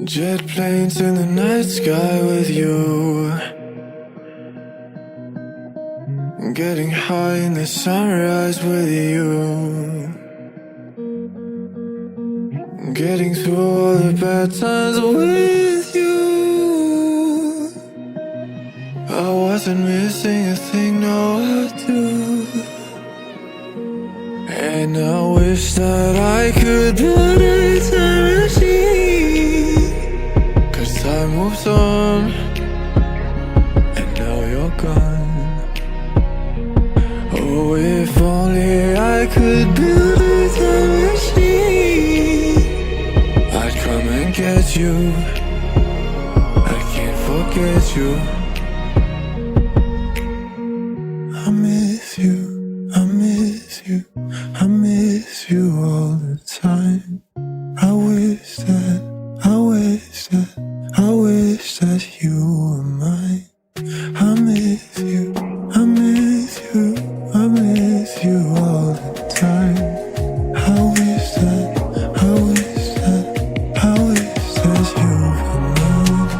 Jet planes in the night sky with you, getting high in the sunrise with you, getting through all the bad times with you. I wasn't missing a thing, no I do. And I wish that I could build a time machine, 'cause time moves on, and now you're gone. Oh, if only I could build a time machine, I'd come and get you. I can't forget you. I miss you, I miss you, I miss you all the time. I wish that, I wish that, I wish that you were mine. I miss you, I miss you, I miss you all the time. I wish that, I wish that, I wish that you were mine.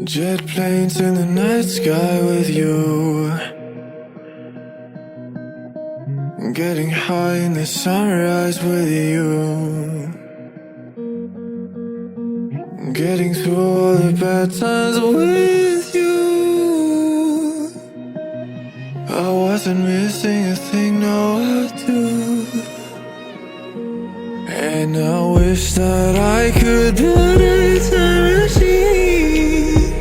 Jet planes in the night sky with you, getting high in the sunrise with you, getting through all the bad times with you. I wasn't missing a thing, no I do. And I wish that I could build a time machine,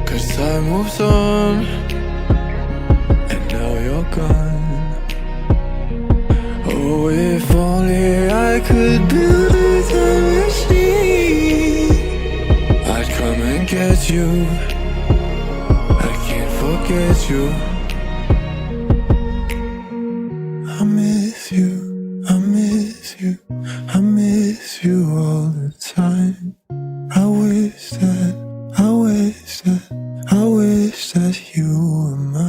'cause time moves on, and now you're gone. Oh, if only I could build a time machine, I'd come and get you. I can't forget you. I miss you, I miss you, I miss you all the time. I wish that, I wish that, I wish that you were mine.